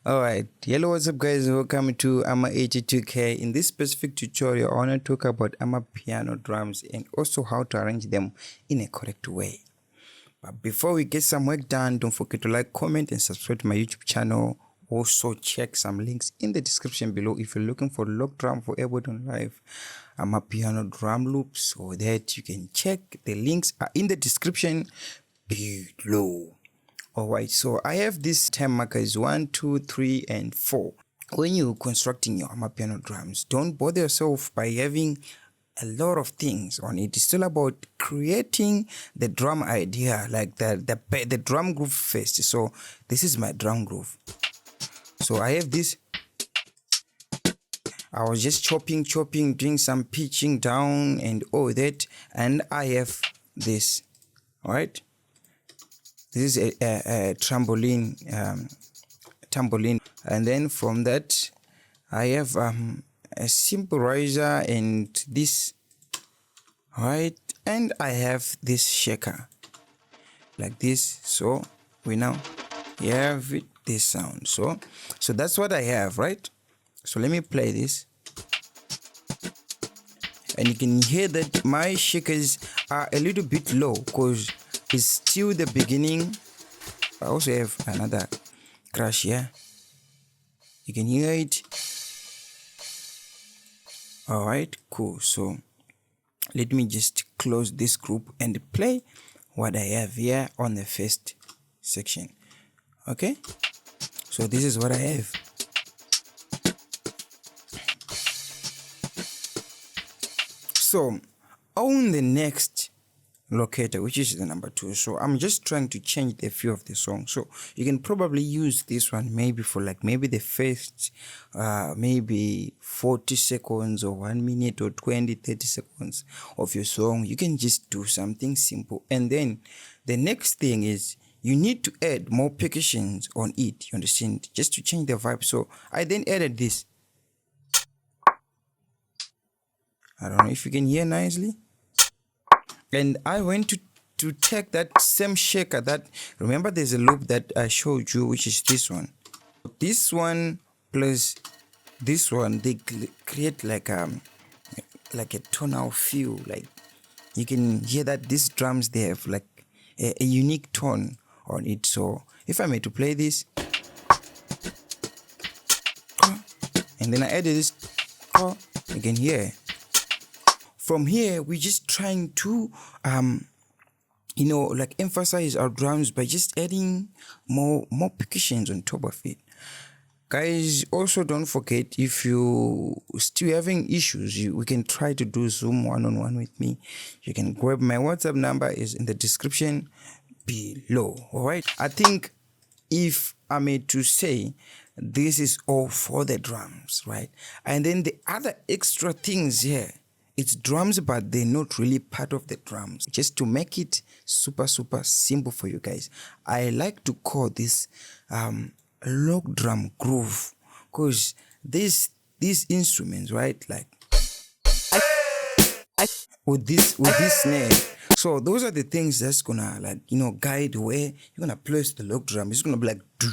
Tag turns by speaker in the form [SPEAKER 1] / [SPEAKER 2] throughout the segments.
[SPEAKER 1] Alright, hello, what's up guys, welcome to Ama82K. In this specific tutorial, I want to talk about Amapiano drums and also how to arrange them in a correct way. But before we get some work done, don't forget to like, comment and subscribe to my YouTube channel. Also check some links in the description below if you're looking for log drum for Ableton Live, Amapiano drum loops, or that you can check. The links are in the description below. Alright, so I have these time markers 1, 2, 3, and 4. When you're constructing your Amapiano drums, don't bother yourself by having a lot of things on it. It's still about creating the drum idea, like the drum groove first. So this is my drum groove. So I have this. I was just chopping, doing some pitching down and all that, and I have this. Alright. This is a trampoline, and then from that I have a simple riser and this, right, and I have this shaker like this. So we now have this sound. So that's what I have, right? So let me play this, and you can hear that my shakers are a little bit low because it's still the beginning. I also have another crash here. You can hear it. Alright, cool. So let me just close this group and play what I have here on the first section. Okay, so this is what I have. So on the next locator, which is the number 2, so I'm just trying to change the feel of the song. So you can probably use this one maybe for like maybe the first maybe 40 seconds or 1 minute or 20-30 seconds of your song. You can just do something simple, and then the next thing is you need to add more percussions on it, you understand, just to change the vibe. So I then added this. I don't know if you can hear nicely. And I went to take that same shaker, that, remember there's a loop that I showed you, which is this one. This one plus this one, they create like a tonal feel. Like you can hear that these drums, they have like a unique tone on it. So if I made to play this, and then I added this, you can hear. From here, we're just trying to, like emphasize our drums by just adding more percussions on top of it. Guys, also don't forget, if you still having issues, we can try to do Zoom one-on-one with me. You can grab my WhatsApp number, is in the description below. Alright, I think if I made to say, this is all for the drums, right? And then the other extra things here, it's drums, but they're not really part of the drums. Just to make it super simple for you guys, I like to call this log drum groove, because these instruments, right, like with this snare. So those are the things that's gonna, like, guide where you're gonna place the log drum. It's gonna be like do,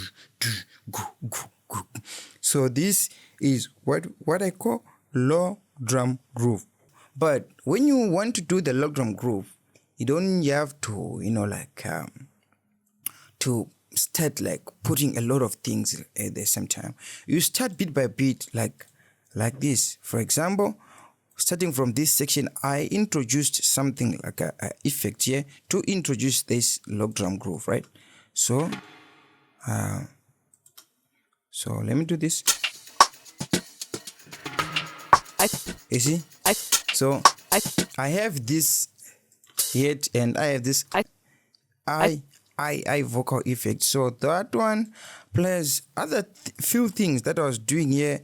[SPEAKER 1] go, go, go. So this is what I call log drum groove. But when you want to do the log drum groove, you don't have to, to start like putting a lot of things at the same time. You start bit by bit, like this. For example, starting from this section, I introduced something like a effect here to introduce this log drum groove, right? So, so let me do this. You see? So I have this hit and I have this I vocal effect. So that one plus other few things that I was doing here,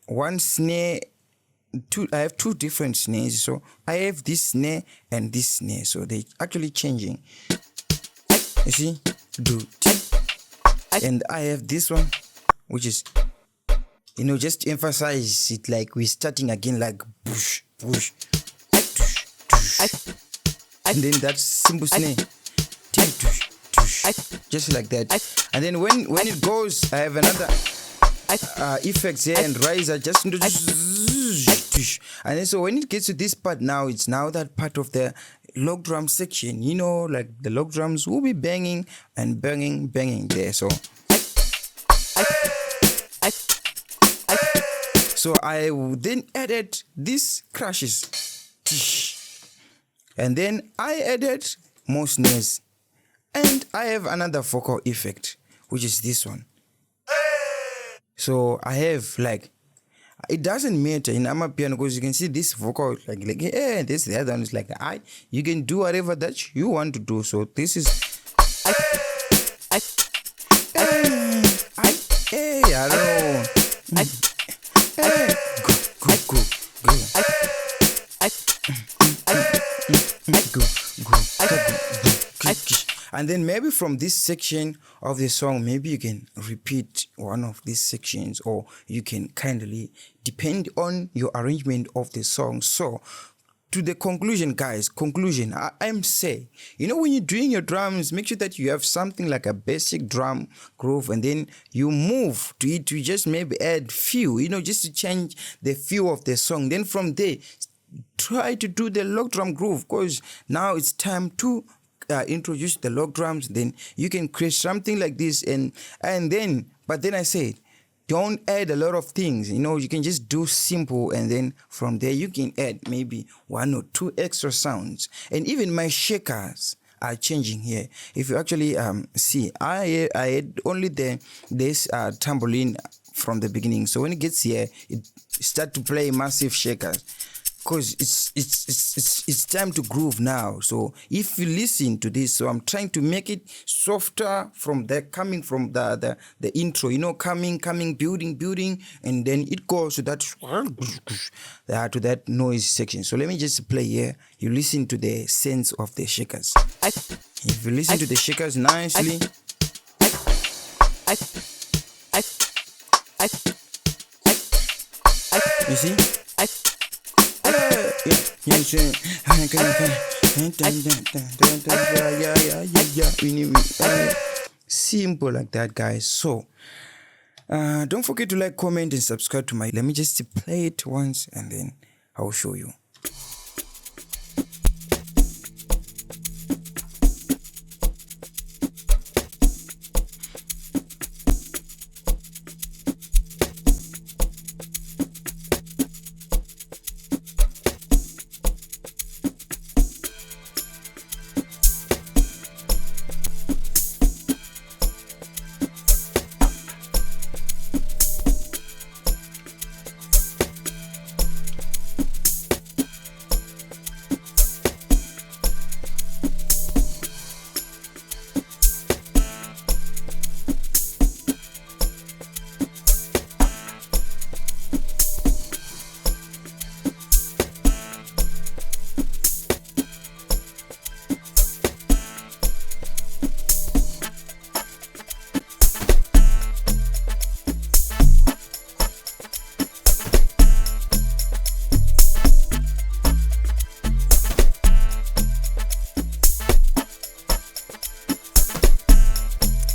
[SPEAKER 1] one snare two different snares. So I have this snare and this snare, so they actually changing. You see, and I have this one, which is, just emphasize it, like we're starting again, like push, push, and then that simple snare, just like that. And then when it goes, I have another effects here and riser, just and then so when it gets to this part now, it's now that part of the log drum section, like the log drums will be banging and banging there. So I then added these crashes, and then I added more snares, and I have another vocal effect, which is this one. So I have, like, it doesn't matter in Amapiano, because you can see this vocal, like this, the other one is like, you can do whatever that you want to do. So this is, I don't know. And then maybe from this section of the song, maybe you can repeat one of these sections, or you can kindly, depend on your arrangement of the song. So to the conclusion, guys, I'm saying, when you're doing your drums, make sure that you have something like a basic drum groove, and then you move to it to just maybe add few, just to change the feel of the song. Then from there, try to do the log drum groove, because now it's time to introduce the log drums. Then you can create something like this, but then I said, don't add a lot of things. You can just do simple, and then from there you can add maybe 1 or 2 extra sounds. And even my shakers are changing here. If you actually see, I had only this tambourine from the beginning. So when it gets here, it start to play massive shakers, because it's time to groove now. So if you listen to this, so I'm trying to make it softer coming from the intro, coming, building, and then it goes to that to that noise section. So let me just play here. You listen to the sense of the shakers. If you listen to the shakers nicely, you see. Simple like that, guys. So don't forget to like, comment, and subscribe to my. Let me just play it once, and then I'll show you.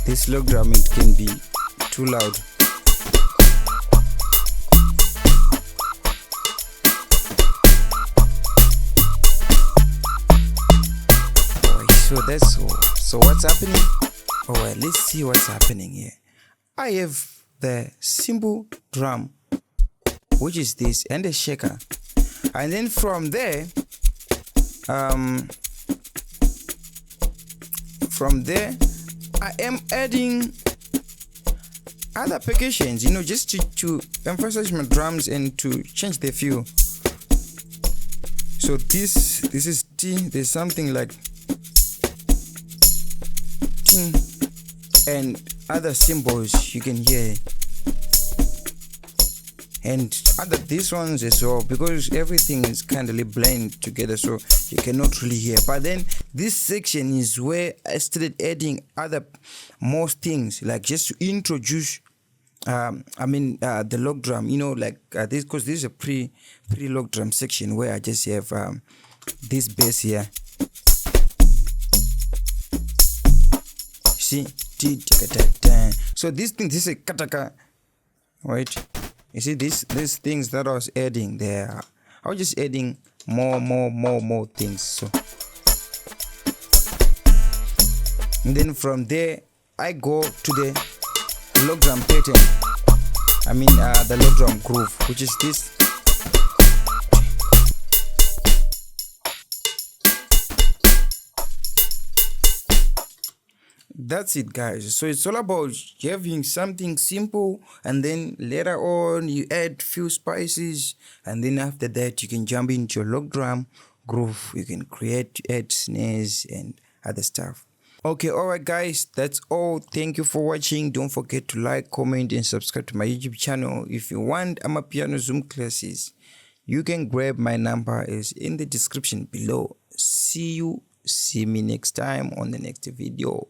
[SPEAKER 1] This log drum, it can be too loud. So that's all. So what's happening? Let's see what's happening here. I have the simple drum, which is this, and the shaker, and then from there, I am adding other percussions, just to emphasize my drums and to change the feel. So this is T. There's something like T, and other symbols you can hear and these ones as well, because everything is kind of blended together, so you cannot really hear. But then this section is where I started adding more things, like just to introduce the log drum, like this, because this is a pre log drum section where I just have this bass here. See, so this is a kataka, right? You see these things that I was adding there, I was just adding more things. So, and then from there I go to the log drum pattern. The log drum groove, which is this. That's it, guys. So it's all about having something simple, and then later on you add few spices, and then after that you can jump into your log drum groove. You can add snares and other stuff. Okay, alright guys, that's all. Thank you for watching. Don't forget to like, comment and subscribe to my YouTube channel. If you want Amapiano Zoom classes, you can grab my number, is in the description below. See me next time on the next video.